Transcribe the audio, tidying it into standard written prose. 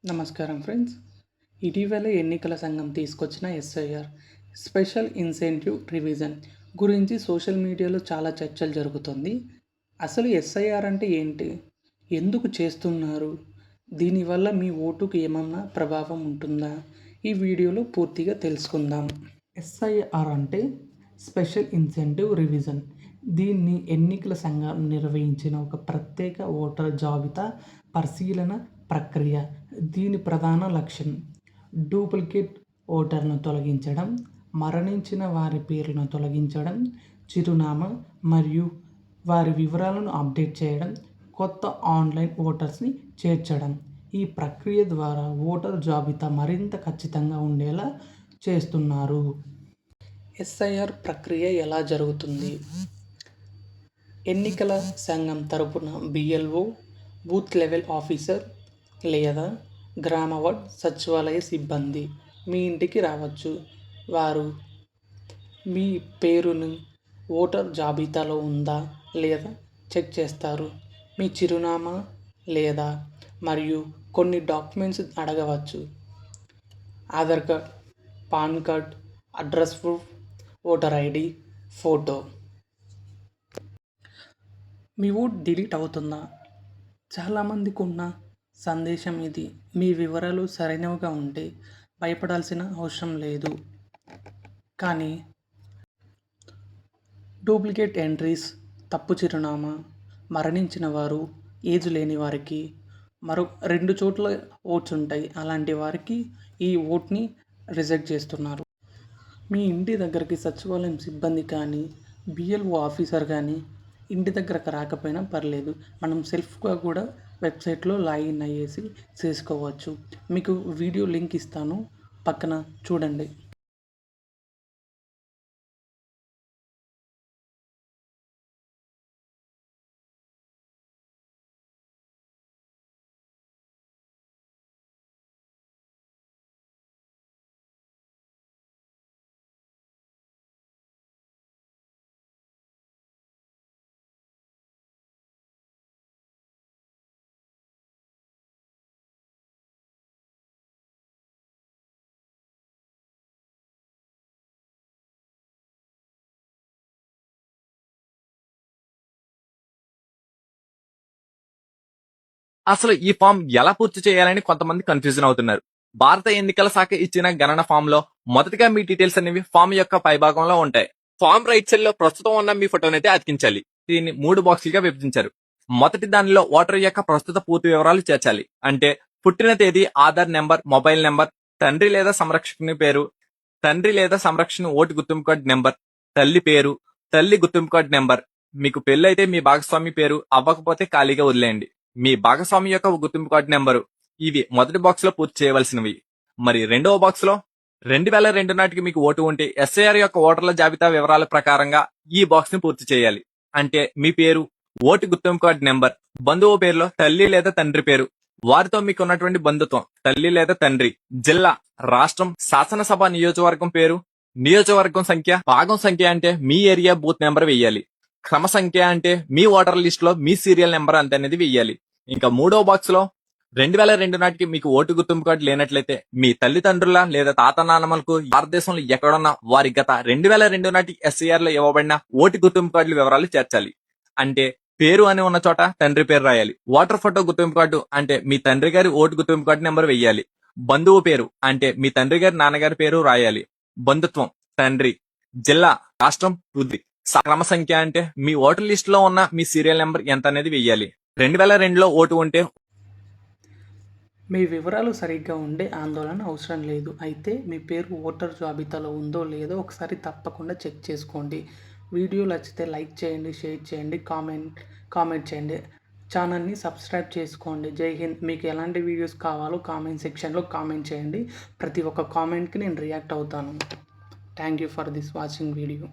నమస్కారం ఫ్రెండ్స్. ఇటీవల ఎన్నికల సంఘం తీసుకొచ్చిన ఎస్ఐఆర్ స్పెషల్ ఇన్సెంటివ్ రివిజన్ గురించి సోషల్ మీడియాలో చాలా చర్చలు జరుగుతుంది. అసలు ఎస్ఐఆర్ అంటే ఏంటి? ఎందుకు చేస్తున్నారు? దీనివల్ల మీ ఓటుకు ఏమన్నా ప్రభావం ఉంటుందా? ఈ వీడియోలో పూర్తిగా తెలుసుకుందాం. ఎస్ఐఆర్ అంటే స్పెషల్ ఇన్సెంటివ్ రివిజన్. దీన్ని ఎన్నికల సంఘం నిర్వహించిన ఒక ప్రత్యేక ఓటర్ జాబితా పరిశీలన ప్రక్రియ. దీని ప్రధాన లక్ష్యం డూప్లికేట్ ఓటర్ను తొలగించడం, మరణించిన వారి పేర్లను తొలగించడం, చిరునామా మరియు వారి వివరాలను అప్డేట్ చేయడం, కొత్త ఆన్లైన్ ఓటర్స్ని చేర్చడం. ఈ ప్రక్రియ ద్వారా ఓటర్ జాబితా మరింత ఖచ్చితంగా ఉండేలా చేస్తున్నారు. ఎస్ఐఆర్ ప్రక్రియ ఎలా జరుగుతుంది? ఎన్నికల సంఘం తరపున బిఎల్ఓ, బూత్ లెవెల్ ఆఫీసర్ లేదా గ్రామ వార్డ్ సచివాలయ సిబ్బంది మీ ఇంటికి రావచ్చు. వారు మీ పేరును ఓటర్ జాబితాలో ఉందా లేదా చెక్ చేస్తారు. మీ చిరునామా లేదా మరియు కొన్ని డాక్యుమెంట్స్ అడగవచ్చు. Aadhaar card, PAN card, address proof, voter ID, photo. మీ ఓట్ డిలీట్ అవుతుందా? చాలామందికి ఉన్న సందేశం ఇది. మీ వివరాలు సరైనవిగా ఉంటే భయపడాల్సిన అవసరం లేదు. కానీ డూప్లికేట్ ఎంట్రీస్, తప్పు చిరునామా, మరణించిన వారు, ఏజ్ లేని వారికి, మరో 2 చోట్ల ఓట్స్ ఉంటాయి. అలాంటి వారికి ఈ ఓట్ని రిజెక్ట్ చేస్తున్నారు. మీ ఇంటి దగ్గరికి సచివాలయం సిబ్బంది కానీ, బిఎల్ఓ ఆఫీసర్ కానీ ఇంటి దగ్గరకు రాకపోయినా పర్లేదు. మనం సెల్ఫ్గా కూడా వెబ్సైట్లో లాగిన్ అయ్యేసి చేసుకోవచ్చు. మీకు వీడియో లింక్ ఇస్తాను, పక్కన చూడండి. అసలు ఈ ఫామ్ ఎలా పూర్తి చేయాలని కొంతమంది కన్ఫ్యూజన్ అవుతున్నారు. భారత ఎన్నికల శాఖ ఇచ్చిన గణన ఫామ్ లో మొదటిగా మీ డీటెయిల్స్ అనేవి ఫామ్ యొక్క పైభాగంలో ఉంటాయి. ఫామ్ రైట్ సైడ్ లో ప్రస్తుతం ఉన్న మీ ఫోటోని అయితే అతికించాలి. దీన్ని 3 బాక్సులుగా విభజించారు. మొదటి దానిలో ఓటర్ యొక్క ప్రస్తుత పూర్తి వివరాలు చేర్చాలి. అంటే పుట్టిన తేదీ, ఆధార్ నెంబర్, మొబైల్ నెంబర్, తండ్రి లేదా సంరక్షకుని పేరు, తండ్రి లేదా సంరక్షణ ఓటు గుర్తింపు కార్డు నెంబర్, తల్లి పేరు, తల్లి గుర్తింపు కార్డు నెంబర్. మీకు పెళ్లి అయితే మీ భాగస్వామి పేరు, అవ్వకపోతే ఖాళీగా వదిలేయండి. మీ భాగస్వామి యొక్క గుర్తింపు కార్డు నెంబరు. ఇవి మొదటి బాక్స్ లో పూర్తి చేయవలసినవి. మరి రెండవ బాక్స్ లో 2002 నాటికి మీకు ఓటు ఉంటే ఎస్ఐఆర్ యొక్క ఓటర్ల జాబితా వివరాల ప్రకారంగా ఈ బాక్స్ ని పూర్తి చేయాలి. అంటే మీ పేరు, ఓటు గుర్తింపు కార్డు నెంబర్, బంధువు పేరులో తల్లి లేదా తండ్రి పేరు, వారితో మీకు ఉన్నటువంటి బంధుత్వం, తల్లి లేదా తండ్రి, జిల్లా, రాష్ట్రం, శాసనసభ నియోజకవర్గం పేరు, నియోజకవర్గం సంఖ్య, భాగం సంఖ్య అంటే మీ ఏరియా బూత్ నెంబర్ వెయ్యాలి. క్రమ సంఖ్య అంటే మీ ఓటర్ లిస్ట్ లో మీ సీరియల్ నెంబర్ అంత అనేది వెయ్యాలి. ఇంకా మూడో బాక్స్ లో 2002 నాటికి మీకు ఓటు గుర్తింపు కార్డు లేనట్లయితే మీ తల్లిదండ్రుల లేదా తాత నాన్నమ్మలకు భారతదేశంలో ఎక్కడున్నా వారి గత 2002 నాటి ఎస్ఐఆర్ లో ఇవ్వబడిన ఓటు గుర్తింపు కార్డుల వివరాలు చేర్చాలి. అంటే పేరు అని ఉన్న చోట తండ్రి పేరు రాయాలి. ఓటర్ ఫోటో గుర్తింపు కార్డు అంటే మీ తండ్రి గారి ఓటు గుర్తింపు కార్డు నెంబర్ వెయ్యాలి. బంధువు పేరు అంటే మీ తండ్రి గారి నాన్నగారి పేరు రాయాలి. బంధుత్వం, తండ్రి, జిల్లా, రాష్ట్రం, వృద్ధి. క్రమ సంఖ్య అంటే మీ ఓటర్ లిస్ట్ లో ఉన్న మీ సీరియల్ నెంబర్ ఎంత అనేది వెయ్యాలి. 2002లో ఓటు ఉంటే మీ వివరాలు సరిగ్గా ఉండే ఆందోళన అవసరం లేదు. అయితే మీ పేరు ఓటర్ జాబితాలో ఉందో లేదో ఒకసారి తప్పకుండా చెక్ చేసుకోండి. వీడియో నచ్చితే లైక్ చేయండి, షేర్ చేయండి, కామెంట్ చేయండి. ఛానల్ని సబ్స్క్రైబ్ చేసుకోండి. జై హింద్. మీకు ఎలాంటి వీడియోస్ కావాలో కామెంట్ సెక్షన్లో కామెంట్ చేయండి. ప్రతి ఒక్క కామెంట్కి నేను రియాక్ట్ అవుతాను. Thank you for this watching video.